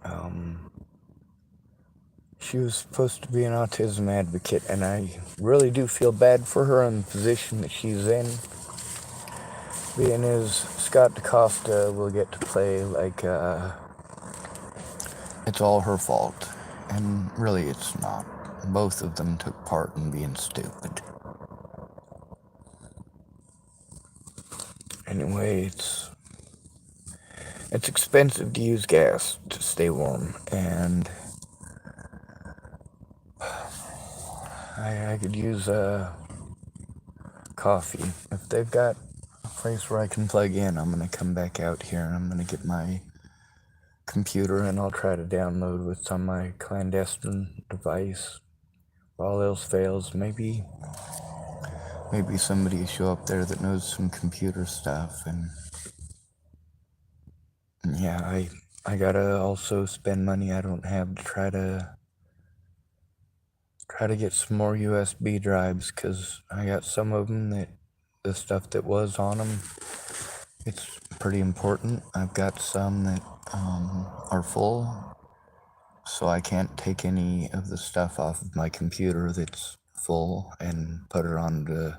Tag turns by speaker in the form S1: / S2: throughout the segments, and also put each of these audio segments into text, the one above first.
S1: Um, she was supposed to be an autism advocate, and I really do feel bad for her in the position that she's in. Being as Scott DaCosta will get to play like it's all her fault. And really, it's not. Both of them took part in being stupid. Anyway, it's expensive to use gas to stay warm, and I could use coffee. If they've got a place where I can plug in, I'm gonna come back out here and I'm gonna get my computer and I'll try to download what's on my clandestine device. If all else fails, maybe somebody will show up there that knows some computer stuff, and yeah, I gotta also spend money I don't have to try to get some more USB drives, because I got some of them that the stuff that was on them, it's pretty important. I've got some that are full, so I can't take any of the stuff off of my computer that's full and put it onto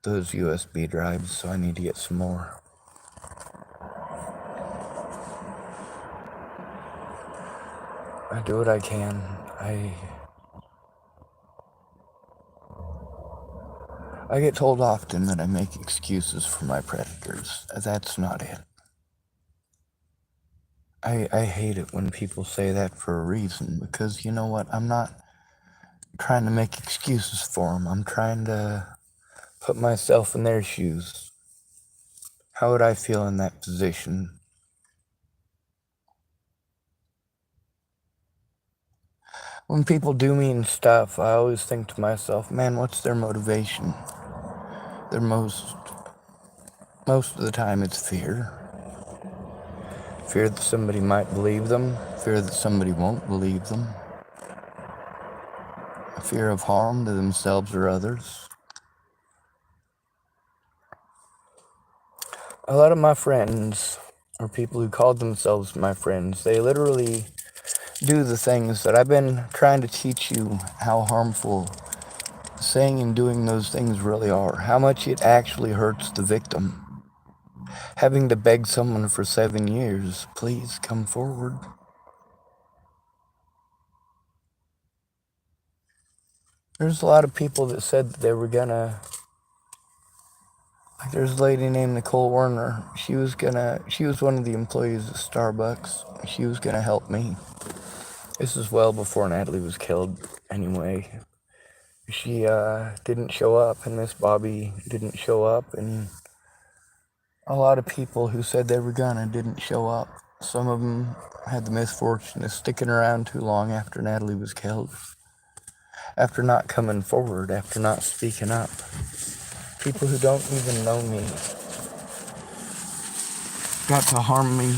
S1: those USB drives, so I need to get some more. I do what I can. I get told often that I make excuses for my predators. That's not it. I hate it when people say that for a reason, because you know what? I'm not trying to make excuses for them. I'm trying to put myself in their shoes. How would I feel in that position? When people do mean stuff, I always think to myself, man, what's their motivation? Their most of the time it's fear. Fear that somebody might believe them, fear that somebody won't believe them, a fear of harm to themselves or others. A lot of my friends, or people who called themselves my friends, they literally do the things that I've been trying to teach you how harmful saying and doing those things really are, how much it actually hurts the victim. Having to beg someone for 7 years, please come forward. There's a lot of people that said that they were gonna, like there's a lady named Nicole Werner. She was one of the employees at Starbucks. She was gonna help me. This is well before Natalie was killed, anyway. She didn't show up, and Miss Bobby didn't show up, and a lot of people who said they were gonna didn't show up. Some of them had the misfortune of sticking around too long after Natalie was killed, after not coming forward, after not speaking up. People who don't even know me got to harm me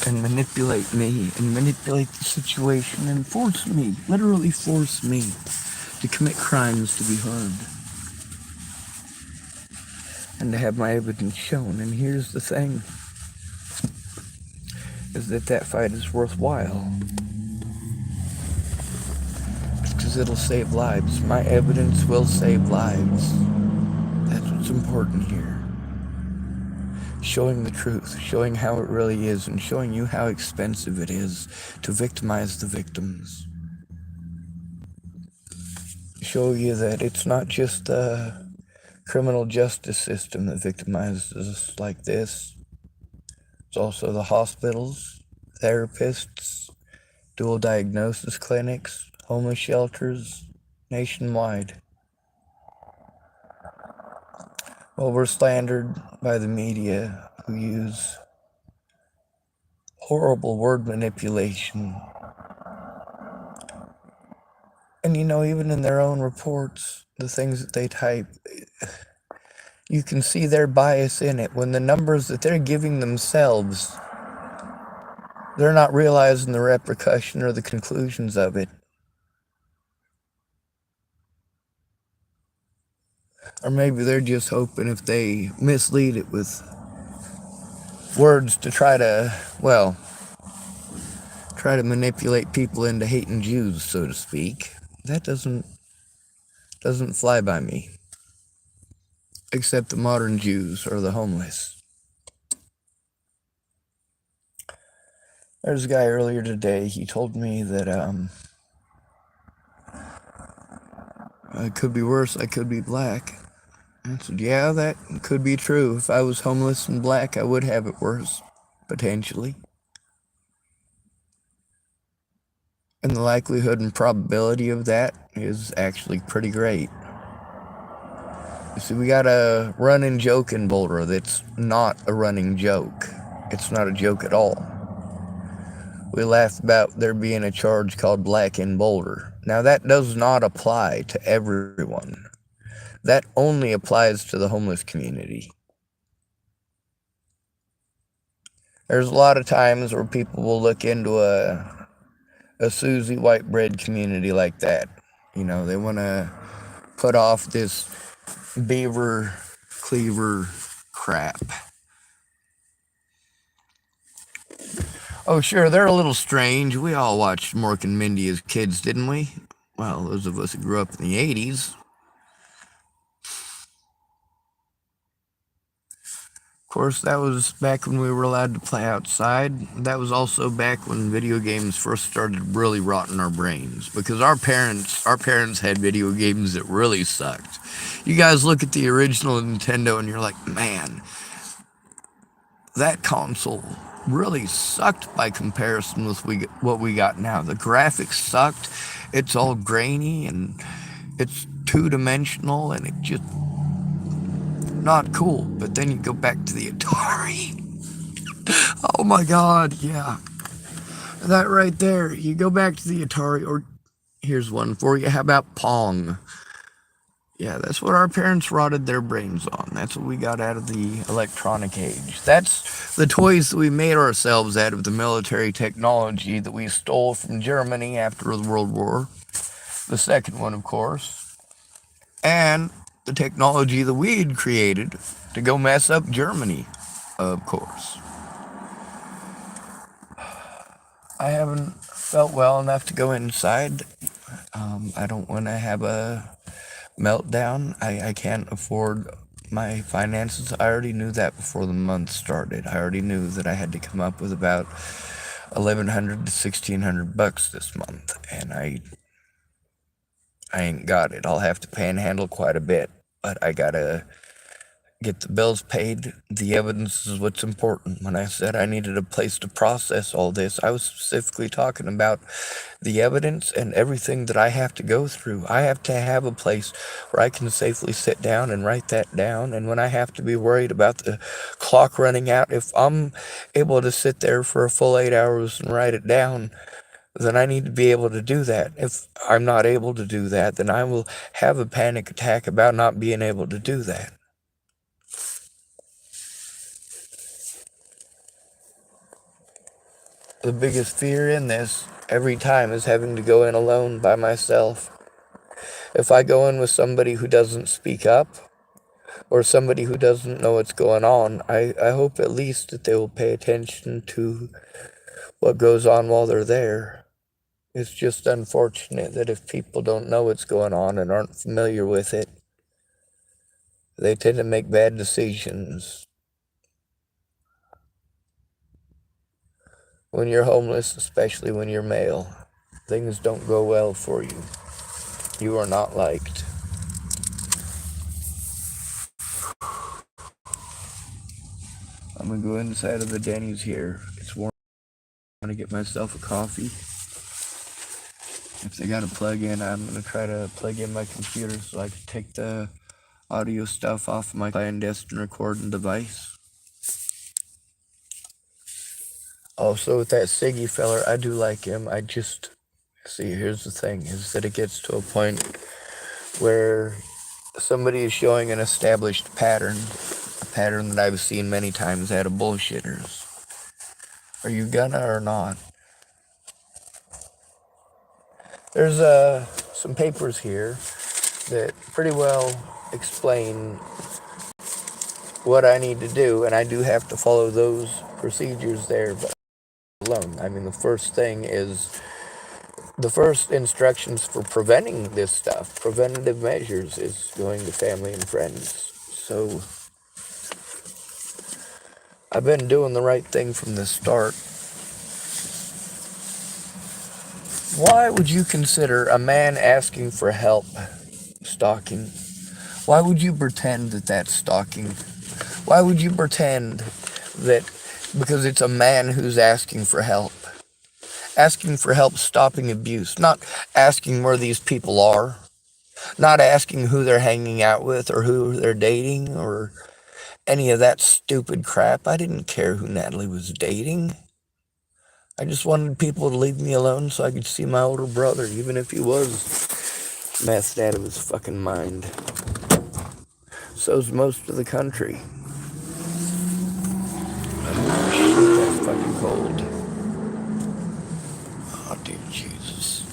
S1: and manipulate the situation and literally force me to commit crimes to be heard and to have my evidence shown. And here's the thing, is that fight is worthwhile, because it'll save lives. My evidence will save lives. That's what's important here. Showing the truth, showing how it really is, and showing you how expensive it is to victimize the victims. Show you that it's not just the criminal justice system that victimizes us like this. It's also the hospitals, therapists, dual diagnosis clinics, homeless shelters, nationwide. Well, we're slandered by the media, who use horrible word manipulation. And even in their own reports, the things that they type, you can see their bias in it. When the numbers that they're giving themselves, they're not realizing the repercussion or the conclusions of it. Or maybe they're just hoping if they mislead it with words to try to try to manipulate people into hating Jews, so to speak. That doesn't fly by me. Except the modern Jews or the homeless. There's a guy earlier today, he told me that I could be worse, I could be black. I said, yeah, that could be true. If I was homeless and black, I would have it worse, potentially. And the likelihood and probability of that is actually pretty great. You see, we got a running joke in Boulder that's not a running joke. It's not a joke at all. We laugh about there being a charge called Black in Boulder. Now, that does not apply to everyone. That only applies to the homeless community. There's a lot of times where people will look into a Susie white bread community like that. You know, they want to put off this beaver cleaver crap. Oh, sure, they're a little strange. We all watched Mork and Mindy as kids, didn't we? Well, those of us who grew up in the 80s. Of course, that was back when we were allowed to play outside. That was also back when video games first started really rotting our brains, because our parents had video games that really sucked. You guys look at the original Nintendo and you're like, man, that console really sucked by comparison with what we got now. The graphics sucked. It's all grainy and it's two-dimensional and it just not cool. But then you go back to the Atari. Oh my god, yeah. That right there. You go back to the Atari, or here's one for you. How about Pong? Yeah, that's what our parents rotted their brains on. That's what we got out of the electronic age. That's the toys that we made ourselves out of the military technology that we stole from Germany after the World War. The second one, of course. And the technology that we'd created to go mess up Germany, of course. I haven't felt well enough to go inside. I don't want to have a meltdown. I can't afford my finances. I already knew that before the month started. I already knew that I had to come up with about $1,100 to $1,600 this month, and I ain't got it. I'll have to panhandle quite a bit, but I gotta get the bills paid. The evidence is what's important. When I said I needed a place to process all this, I was specifically talking about the evidence and everything that I have to go through. I have to have a place where I can safely sit down and write that down. And when I have to be worried about the clock running out, if I'm able to sit there for a full 8 hours and write it down, then I need to be able to do that. If I'm not able to do that, then I will have a panic attack about not being able to do that. The biggest fear in this every time is having to go in alone by myself. If I go in with somebody who doesn't speak up or somebody who doesn't know what's going on, I hope at least that they will pay attention to what goes on while they're there. It's just unfortunate that if people don't know what's going on and aren't familiar with it, they tend to make bad decisions. When you're homeless, especially when you're male, things don't go well for you. You are not liked. I'm gonna go inside of the Denny's here. It's warm. I'm gonna get myself a coffee. If they got a plug in, I'm gonna try to plug in my computer so I can take the audio stuff off my clandestine recording device. Also, with that Siggy feller, I do like him. I just, see, here's the thing, is that it gets to a point where somebody is showing an established pattern, a pattern that I've seen many times out of bullshitters. Are you gonna or not? There's some papers here that pretty well explain what I need to do, and I do have to follow those procedures there, but alone. I mean, the first instructions for preventing this stuff, preventative measures, is going to family and friends. So I've been doing the right thing from the start. Why would you consider a man asking for help stalking? Why would you pretend that that's stalking? Why would you pretend that because it's a man who's asking for help? Asking for help stopping abuse, not asking where these people are, not asking who they're hanging out with or who they're dating or any of that stupid crap. I didn't care who Natalie was dating. I just wanted people to leave me alone so I could see my older brother, even if he was messed out of his fucking mind. So's most of the country. Shit, that's fucking cold. Oh, dear Jesus.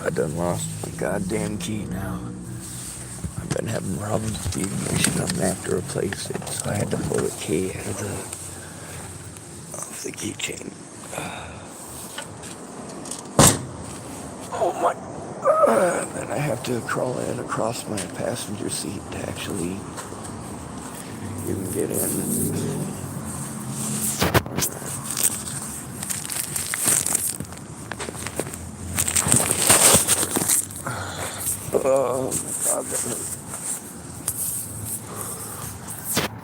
S1: I done lost my goddamn key now. I've been having problems with the ignition. I'm gonna have to replace it, so I had to pull the key out of the keychain. Oh my. Then I have to crawl in across my passenger seat to actually even get in. Oh my God, that hurt.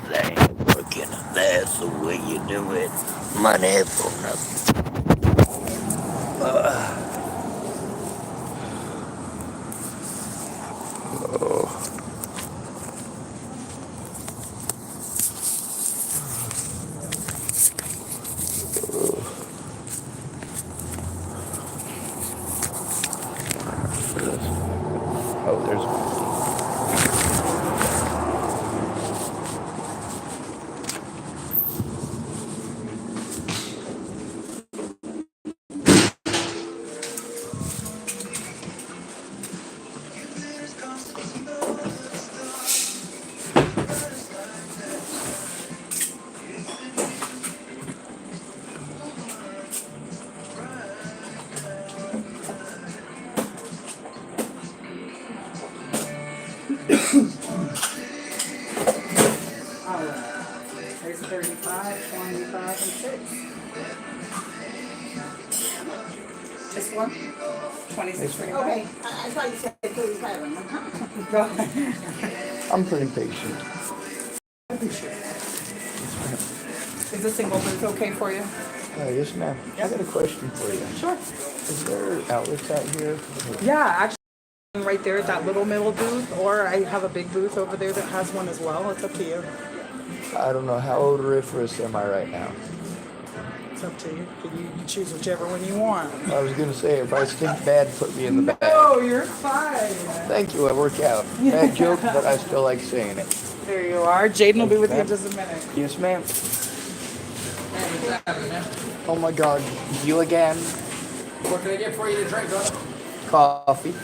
S1: That ain't working. That's the way you do it. Money for nothing. Oh. Oh, there's one.
S2: There's 35, 25, and 6. This one? 26, 25. Okay, I thought you said 37. Go ahead.
S1: I'm pretty patient.
S2: Is the single booth okay for you?
S1: Yes, ma'am. I got a question for you.
S2: Sure.
S1: Is there outlets out here?
S2: Yeah, actually, right there at that little middle booth, or I have a big booth over there that has one as well. It's up to you.
S1: I don't know. How odoriferous am I right now?
S2: It's up to you. You can choose whichever one you want.
S1: I was going to say, if I stink bad, put me in the bag.
S2: No, you're fine.
S1: Thank you. I work out. Bad joke, but I still like saying it.
S2: There you are. Jaden will be with you in just a minute.
S1: Yes, ma'am. Oh my God. You again?
S3: What can I get for you to drink, brother?
S1: Coffee.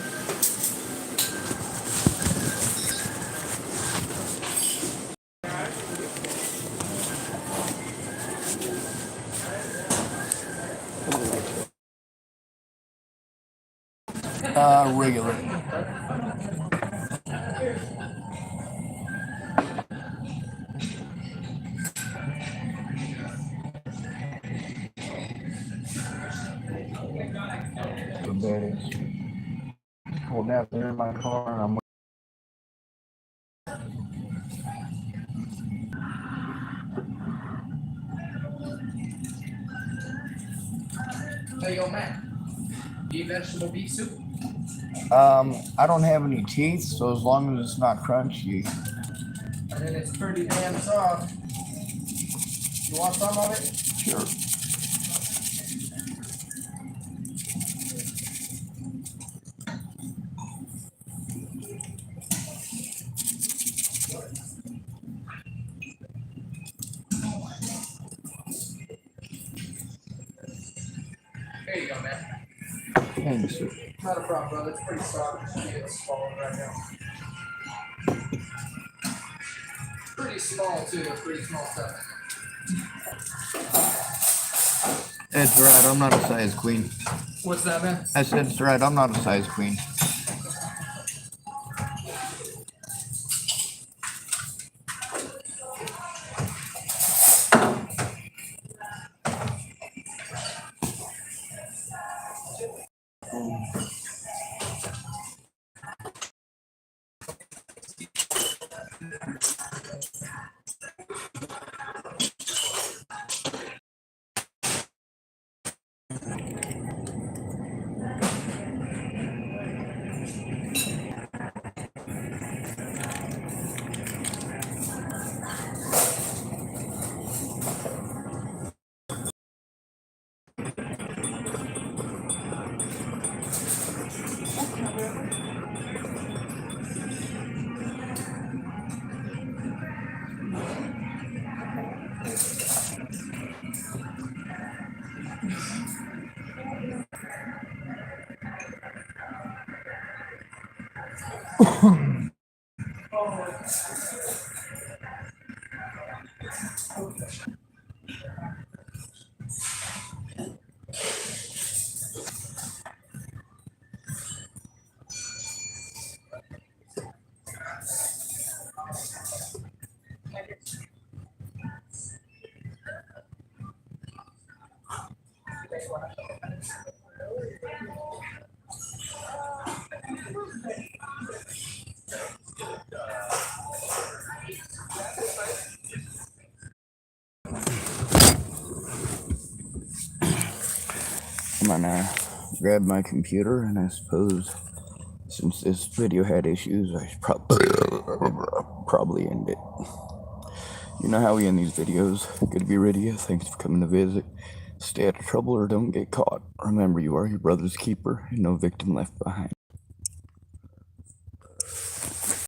S1: Regular. Holding out there in my car, and I'm.
S3: Hey, yo, man. Do you eat vegetable beef soup?
S1: I don't have any teeth, so as long as it's not crunchy.
S3: And then it's pretty damn soft. You want some of it?
S1: Sure.
S3: There you go, man.
S1: Thanks, sir.
S3: Not a problem, brother. It's pretty soft. Just need it swallowed right now. Pretty small, too. Pretty small stuff.
S1: It's right, I'm not a size queen.
S3: What's that, man?
S1: I said it's right, I'm not a size queen. I'm gonna grab my computer, and I suppose since this video had issues, I should probably end it. You know how we end these videos. Good to be rid of you. Thanks for coming to visit. Stay out of trouble or don't get caught. Remember, you are your brother's keeper and no victim left behind.